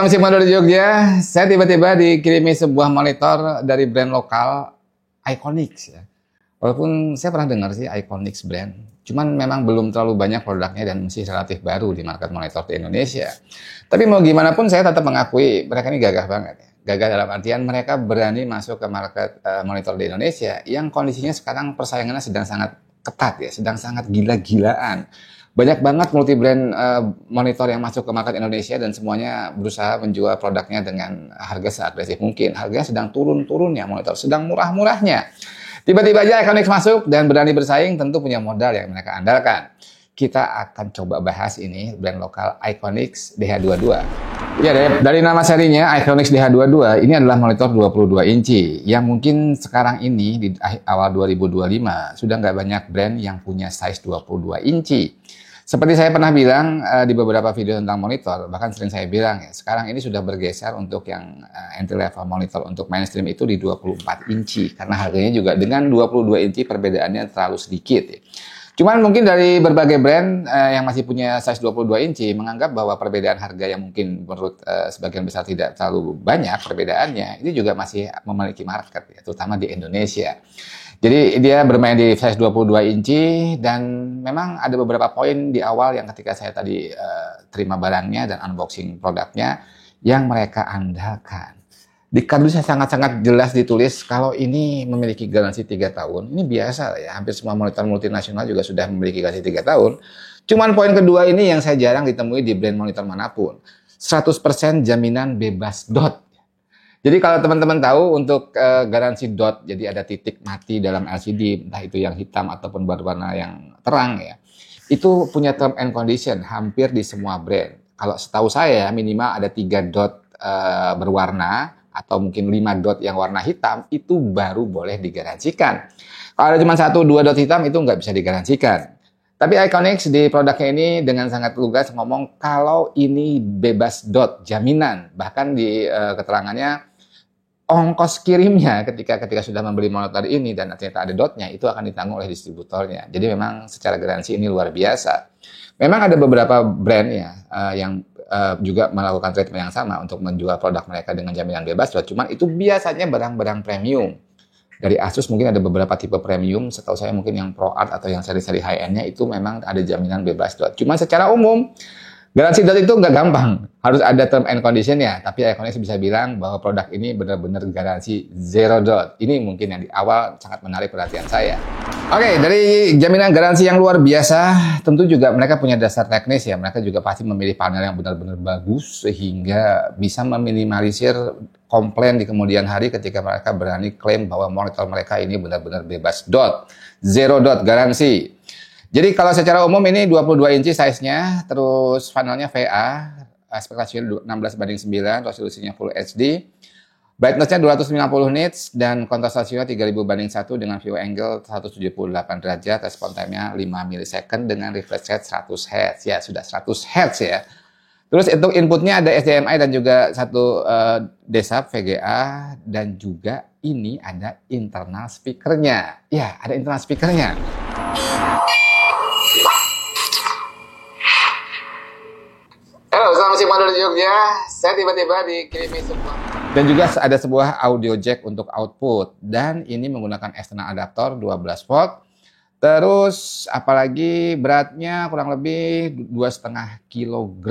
salam Simon dari Jogja. Saya tiba-tiba dikirimi sebuah monitor dari brand lokal Iconics ya. Walaupun saya pernah dengar sih Iconics brand, cuman memang belum terlalu banyak produknya dan masih relatif baru di market monitor di Indonesia. Tapi mau gimana pun saya tetap mengakui mereka ini gagah banget ya. Gagah dalam artian mereka berani masuk ke market monitor di Indonesia yang kondisinya sekarang persaingannya sedang sangat ketat ya, sedang sangat gila-gilaan. Banyak banget multi brand monitor yang masuk ke market Indonesia dan semuanya berusaha menjual produknya dengan harga seagresif mungkin. Harganya sedang turun-turunnya monitor, sedang murah-murahnya. Tiba-tiba aja Iconics masuk dan berani bersaing, tentu punya modal yang mereka andalkan. Kita akan coba bahas ini brand lokal Iconics DH22. Ya, dari nama serinya Iconics DH22, ini adalah monitor 22 inci yang mungkin sekarang ini di awal 2025 sudah nggak banyak brand yang punya size 22 inci. Seperti saya pernah bilang di beberapa video tentang monitor, bahkan sering saya bilang ya, sekarang ini sudah bergeser untuk yang entry level monitor untuk mainstream itu di 24 inci karena harganya juga dengan 22 inci perbedaannya terlalu sedikit ya. Cuman mungkin dari berbagai brand yang masih punya size 22 inci menganggap bahwa perbedaan harga yang mungkin menurut sebagian besar tidak terlalu banyak perbedaannya, ini juga masih memiliki market ya, terutama di Indonesia. Jadi dia bermain di size 22 inci dan memang ada beberapa poin di awal yang ketika saya tadi terima barangnya dan unboxing produknya yang mereka andalkan. Di kardusnya sangat-sangat jelas ditulis kalau ini memiliki garansi 3 tahun. Ini biasa ya, hampir semua monitor multinasional juga sudah memiliki garansi 3 tahun. Cuman poin kedua ini yang saya jarang ditemui di brand monitor manapun. 100% jaminan bebas dot. Jadi kalau teman-teman tahu untuk garansi dot, jadi ada titik mati dalam LCD, entah itu yang hitam ataupun berwarna yang terang ya. Itu punya term and condition hampir di semua brand. Kalau setahu saya minimal ada 3 dot berwarna, atau mungkin 5 dot yang warna hitam, itu baru boleh digaransikan. Kalau ada cuma 1-2 dot hitam, itu nggak bisa digaransikan. Tapi Iconics di produknya ini dengan sangat lugas ngomong kalau ini bebas dot, jaminan. Bahkan di keterangannya, ongkos kirimnya ketika sudah membeli monitor ini dan ternyata ada dotnya, itu akan ditanggung oleh distributornya. Jadi memang secara garansi ini luar biasa. Memang ada beberapa brand ya yang juga melakukan treatment yang sama untuk menjual produk mereka dengan jaminan bebas dot. Cuman itu biasanya barang-barang premium. Dari Asus mungkin ada beberapa tipe premium, setahu saya mungkin yang Pro Art atau yang seri-seri high-end-nya itu memang ada jaminan bebas dot. Cuman secara umum, garansi dot itu nggak gampang. Harus ada term and condition ya. Tapi Iconics bisa bilang bahwa produk ini benar-benar garansi zero dot. Ini mungkin yang di awal sangat menarik perhatian saya. Oke, dari jaminan garansi yang luar biasa, tentu juga mereka punya dasar teknis ya. Mereka juga pasti memilih panel yang benar-benar bagus sehingga bisa meminimalisir komplain di kemudian hari ketika mereka berani klaim bahwa monitor mereka ini benar-benar bebas dot. Zero dot garansi. Jadi kalau secara umum ini 22 inci size-nya, terus panelnya VA, aspek ratio 16:9, resolusinya Full HD. Brightness-nya 250 nits dan kontras rasio-nya 3000:1 dengan view angle 178 derajat, respon time-nya 5 millisecond dengan refresh rate 100 Hz. Ya, sudah 100 Hz ya. Terus untuk inputnya ada HDMI dan juga satu DSAP VGA dan juga ini ada internal speaker-nya. Ya, ada internal speaker-nya. Halo, selamat Simon dari Jogja. Saya tiba-tiba dikirimi sebuah dan juga ada sebuah audio jack untuk output dan ini menggunakan external adaptor 12 volt. Terus apalagi beratnya kurang lebih 2,5 kg.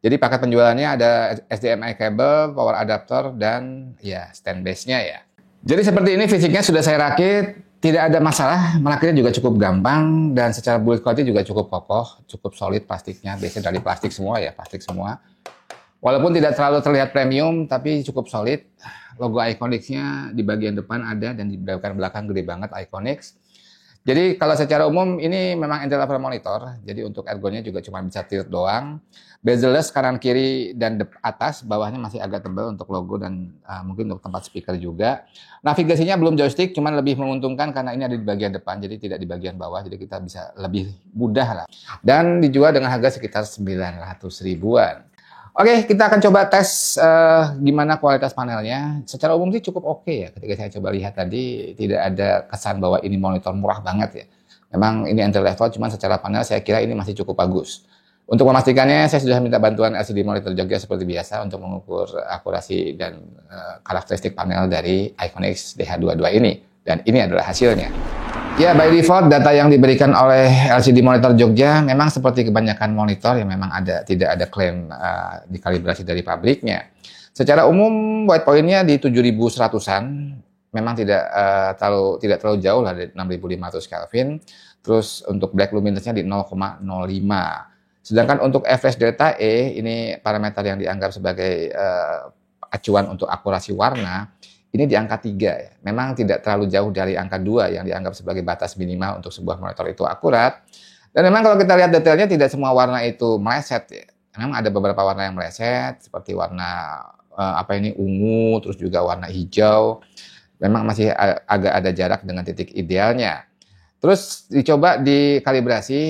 Jadi paket penjualannya ada HDMI kabel, power adapter dan ya stand base-nya ya. Jadi seperti ini fisiknya sudah saya rakit, tidak ada masalah, merakitnya juga cukup gampang dan secara build quality juga cukup kokoh, cukup solid plastiknya, biasanya dari plastik semua ya, plastik semua. Walaupun tidak terlalu terlihat premium, tapi cukup solid. Logo Iconics-nya di bagian depan ada dan di bagian belakang gede banget Iconics. Jadi kalau secara umum ini memang entry level monitor, jadi untuk ergonya juga cuma bisa tilt doang. Bezel-less kanan kiri dan atas, bawahnya masih agak tebal untuk logo dan mungkin untuk tempat speaker juga. Navigasinya belum joystick, cuman lebih menguntungkan karena ini ada di bagian depan, jadi tidak di bagian bawah, jadi kita bisa lebih mudah lah. Dan dijual dengan harga sekitar 900 ribuan. Oke, kita akan coba tes gimana kualitas panelnya. Secara umum sih cukup oke ya. Ketika saya coba lihat tadi, tidak ada kesan bahwa ini monitor murah banget ya. Memang ini entry level, cuman secara panel saya kira ini masih cukup bagus. Untuk memastikannya, saya sudah minta bantuan LCD Monitor Jogja seperti biasa untuk mengukur akurasi dan karakteristik panel dari Iconix DH22 ini. Dan ini adalah hasilnya. Ya, by default data yang diberikan oleh LCD Monitor Jogja memang seperti kebanyakan monitor yang memang tidak ada klaim dikalibrasi dari pabriknya. Secara umum white point-nya di 7100-an, memang tidak terlalu jauh lah dari 6500 Kelvin. Terus untuk black luminance-nya di 0,05. Sedangkan untuk average delta E, ini parameter yang dianggap sebagai acuan untuk akurasi warna, ini di angka 3 ya. Memang tidak terlalu jauh dari angka 2 yang dianggap sebagai batas minimal untuk sebuah monitor itu akurat. Dan memang kalau kita lihat detailnya, tidak semua warna itu meleset ya. Memang ada beberapa warna yang meleset, seperti warna ungu, terus juga warna hijau. Memang masih agak ada jarak dengan titik idealnya. Terus dicoba dikalibrasi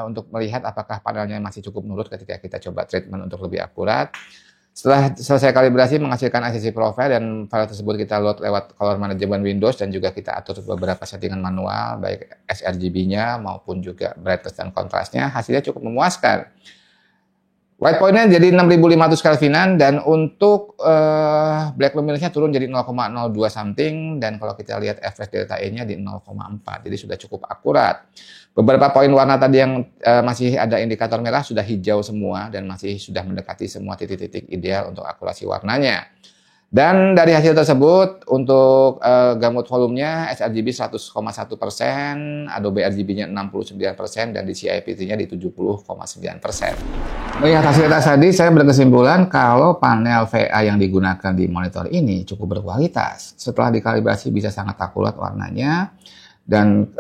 untuk melihat apakah panelnya masih cukup nurut ketika kita coba treatment untuk lebih akurat. Setelah selesai kalibrasi menghasilkan ICC profile dan file tersebut kita load lewat color management Windows dan juga kita atur beberapa settingan manual baik sRGB-nya maupun juga brightness dan kontrasnya. Hasilnya cukup memuaskan. White point-nya jadi 6500 Kelvinan dan untuk black luminance-nya turun jadi 0,02 something dan kalau kita lihat average delta E-nya di 0,4. Jadi sudah cukup akurat. Beberapa poin warna tadi yang masih ada indikator merah sudah hijau semua dan masih sudah mendekati semua titik-titik ideal untuk akurasi warnanya. Dan dari hasil tersebut untuk gamut volumenya sRGB 100,1%, Adobe RGB-nya 69% dan DCI PT-nya di 70,9%. Melihat hasil tadi, saya berkesimpulan kalau panel VA yang digunakan di monitor ini cukup berkualitas. Setelah dikalibrasi bisa sangat akurat warnanya dan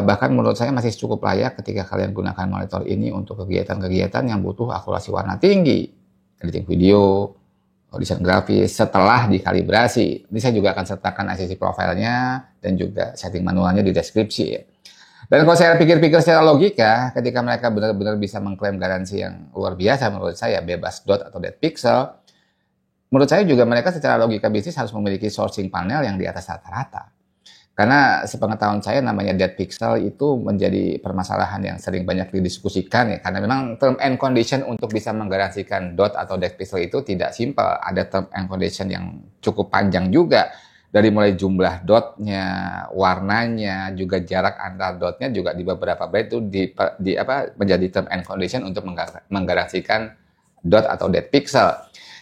bahkan menurut saya masih cukup layak ketika kalian gunakan monitor ini untuk kegiatan-kegiatan yang butuh akurasi warna tinggi, editing video, desain grafis setelah dikalibrasi. Ini saya juga akan sertakan ICC profilnya dan juga setting manualnya di deskripsi. Dan kalau saya pikir-pikir secara logika, ketika mereka benar-benar bisa mengklaim garansi yang luar biasa menurut saya, bebas dot atau dead pixel, menurut saya juga mereka secara logika bisnis harus memiliki sourcing panel yang di atas rata-rata. Karena sepengetahuan saya namanya dead pixel itu menjadi permasalahan yang sering banyak didiskusikan ya. Karena memang term and condition untuk bisa menggaransikan dot atau dead pixel itu tidak simpel. Ada term and condition yang cukup panjang juga. Dari mulai jumlah dotnya, warnanya, juga jarak antar dotnya juga di beberapa brand itu menjadi term and condition untuk menggaransikan dot atau dead pixel.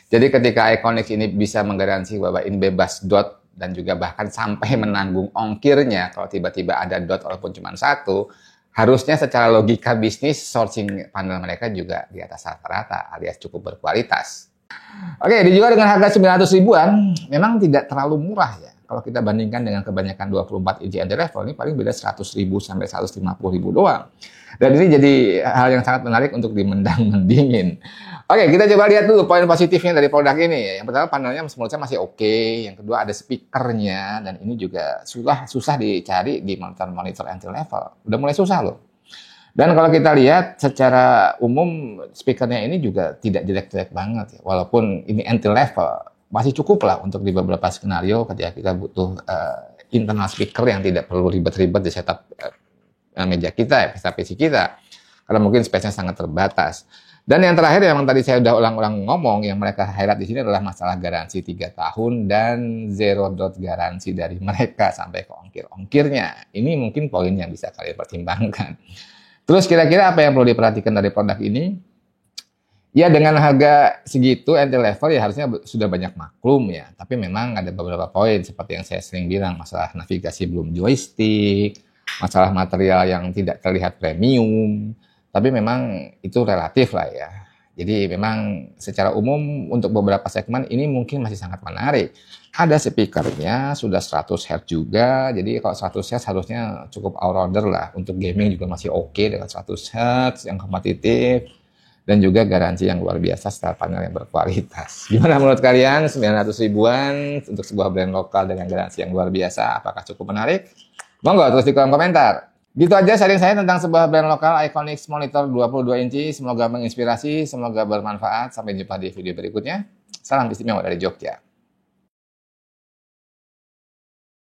Jadi ketika Iconix ini bisa menggaransi bahwa ini bebas dot dan juga bahkan sampai menanggung ongkirnya kalau tiba-tiba ada dot walaupun cuma satu, harusnya secara logika bisnis sourcing panel mereka juga di atas rata-rata alias cukup berkualitas. Oke, dijual dengan harga 900 ribuan, memang tidak terlalu murah ya. Kalau kita bandingkan dengan kebanyakan 24 inci entry level, ini paling beda 100 ribu sampai 150 ribu doang. Dan ini jadi hal yang sangat menarik untuk dimendang-mendingin. Oke, kita coba lihat dulu poin positifnya dari produk ini. Yang pertama, panelnya menurut saya masih oke. Yang kedua, ada speakernya. Dan ini juga susah dicari di monitor entry level. Udah mulai susah loh. Dan kalau kita lihat secara umum, speakernya ini juga tidak jelek-jelek banget. Ya. Walaupun ini entry level, masih cukup lah untuk di beberapa skenario ketika kita butuh internal speaker yang tidak perlu ribet-ribet di setup meja kita, PC kita. Karena mungkin space-nya sangat terbatas. Dan yang terakhir yang tadi saya udah ulang-ulang ngomong, yang mereka highlight di sini adalah masalah garansi 3 tahun dan zero dot garansi dari mereka sampai ke ongkir-ongkirnya. Ini mungkin poin yang bisa kalian pertimbangkan. Terus kira-kira apa yang perlu diperhatikan dari produk ini? Ya dengan harga segitu entry level ya harusnya sudah banyak maklum ya. Tapi memang ada beberapa poin seperti yang saya sering bilang, masalah navigasi belum joystick, masalah material yang tidak terlihat premium. Tapi memang itu relatif lah ya. Jadi memang secara umum untuk beberapa segmen ini mungkin masih sangat menarik. Ada speakernya, sudah 100 Hz juga. Jadi kalau 100 Hz harusnya cukup all-rounder lah. Untuk gaming juga masih oke dengan 100 Hz yang kompetitif. Dan juga garansi yang luar biasa setelah panel yang berkualitas. Gimana menurut kalian? 900 ribuan untuk sebuah brand lokal dengan garansi yang luar biasa. Apakah cukup menarik? Monggo tulis di kolom komentar. Gitu aja sharing saya tentang sebuah brand lokal Iconix Monitor 22 inci. Semoga menginspirasi, semoga bermanfaat. Sampai jumpa di video berikutnya. Salam istimewa dari Jogja.